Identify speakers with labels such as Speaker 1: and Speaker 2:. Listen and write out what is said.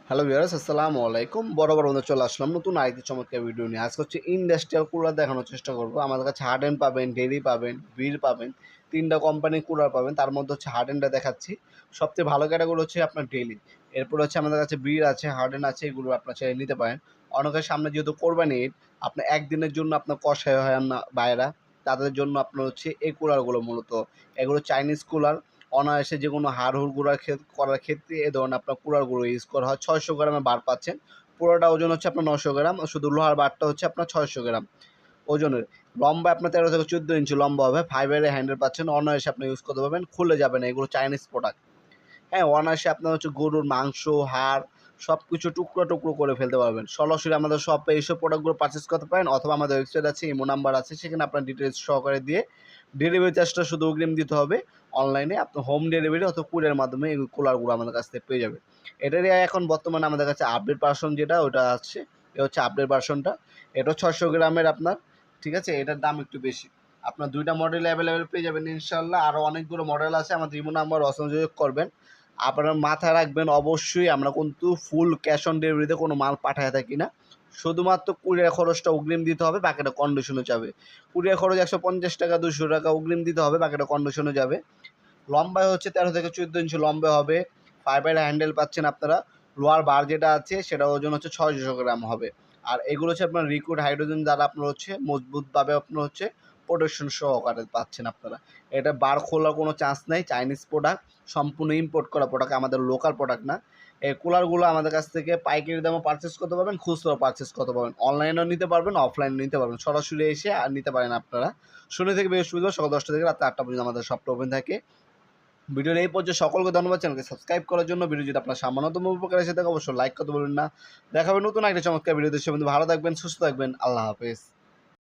Speaker 1: Hello viewers, আসসালামু আলাইকুম। বরাবর বন্ধু চলে আসলাম নতুন আরেকটি চমৎকার ভিডিও নিয়ে। আজকে হচ্ছে ইন্ডাস্ট্রিয়াল কুলার দেখানোর চেষ্টা করবো। আমাদের কাছে হার্ডেন পাবেন, ডেরি পাবেন, বীর পাবেন, তিনটা কোম্পানির কুলার পাবেন। তার মধ্যে হচ্ছে হার্ডেনটা দেখাচ্ছি। সবচেয়ে ভালো ক্যাটাগরি হচ্ছে আপনার ডেলি। এরপর হচ্ছে আমাদের কাছে বীর আছে, হার্ডেন আছে, এগুলো আপনার চাইলে নিতে পারেন। অনেকের সামনে যেহেতু কোরবানি ঈদ, আপনার একদিনের জন্য আপনার কষায় হয় না বাইরা, তাদের জন্য আপনার হচ্ছে এই কুলারগুলো মূলত। এগুলো চাইনিজ কুলার। অনায়াসে যেকোনো হাড়-হুড় করার ক্ষেত্রে এ ধরনের আপনার কুলারগুলো ইউজ করা হয়। ৬০০ গ্রামের বার পাচ্ছেন। পুরোটা ওজন হচ্ছে আপনার ৯০০ গ্রাম। শুধু লোহার বারটা হচ্ছে আপনার ৬০০ গ্রাম ওজনের। লম্বা আপনার ১৩ থেকে ১৪ ইঞ্চি লম্বা হবে। ফাইবারের হ্যান্ডেল পাচ্ছেন। অনায়াসে আপনি ইউজ করতে পারবেন। খুলে যাবে না। এগুলো চাইনিজ প্রোডাক্ট। হ্যাঁ, অনায়াসে আপনার হচ্ছে গরুর মাংস, হাড় সবকিছু টুকরো, টুকরো করে ফেলতে পারবেন। সরাসরি আমাদের শপে এইসব প্রোডাক্টগুলো পারচেজ করতে পারেন, অথবা আমাদের ওয়েবসাইট আছে, ইমো নাম্বার আছে, সেখানে আপনার ডিটেইলস সহকারে দিয়ে ডেলিভারি চার্জটা শুধু অগ্রিম দিতে হবে। অনলাইনে আপনি হোম ডেলিভারি অথবা কুরিয়ারের মাধ্যমে এই কুলারগুলো আমাদের কাছ থেকে পেয়ে যাবেন। এটারই এখন বর্তমানে আমাদের কাছে আপডেট ভার্সন যেটা ওটা আছে, এটা হচ্ছে আপডেট ভার্সনটা। এটাও ৬০০ গ্রামের আপনার, ঠিক আছে? এটার দাম একটু বেশি। আপনার ২ টা মডেল অ্যাভেলেবেল পেয়ে যাবেন ইনশাআল্লাহ। আরও অনেকগুলো মডেল আছে। আমাদের ইমো নাম্বার সংযোগ করবেন। আপনারা মাথায় রাখবেন, অবশ্যই আমরা কিন্তু ফুল ক্যাশ অন ডেলিভারিতে কোনো মাল পাঠায় থাকি না। শুধুমাত্র কুরিয়ার খরচটা অগ্রিম দিতে হবে, বাকিটা কন্ডিশনে যাবে। কুরিয়ার খরচ ৳১৫০, ৳২০০ অগ্রিম দিতে হবে, বাকিটা কন্ডিশনে যাবে। লম্বায় হচ্ছে ১৩ থেকে ১৪ ইঞ্চি লম্বা হবে। ফাইবার হ্যান্ডেল পাচ্ছেন আপনারা। লোহার বার যেটা আছে সেটার ওজন হচ্ছে ৬০০ গ্রাম হবে। আর এগুলো হচ্ছে আপনার লিকুইড হাইড্রোজেন দ্বারা আপনার হচ্ছে মজবুতভাবে আপনার হচ্ছে প্রোটেকশন সহকারে পাচ্ছেন আপনারা। এটা বার খোলার কোনো চান্স নাই। চাইনিজ প্রোডাক্ট, সম্পূর্ণ ইম্পোর্ট করা প্রোডাক্ট, আমাদের লোকাল প্রোডাক্ট না। এই কুলারগুলো আমাদের কাছ থেকে পাইকারি দামে পারচেজ করতে পারবেন, খুচরাও পারচেজ করতে পারবেন। অনলাইনেও নিতে পারবেন, অফলাইনেও নিতে পারবেন। সরাসরি এসে আর নিতে পারেন আপনারা। শনি থেকে বৃহস্পতিবার সকাল ১০টা থেকে রাত ৮টা পর্যন্ত আমাদের শপটা ওপেন থাকে। ভিডিওর এই পর্যায়ে সকলকে ধন্যবাদ। চ্যানেলকে সাবস্ক্রাইব করার জন্য। ভিডিও যদি আপনার সামান্যতম উপকার এসে থাকে অবশ্যই লাইক করতে বলবেন না। দেখা হবে নতুন একটা চমৎকার ভিডিওতে। সে পর্যন্ত ভালো থাকবেন, সুস্থ থাকবেন। আল্লাহ হাফেজ।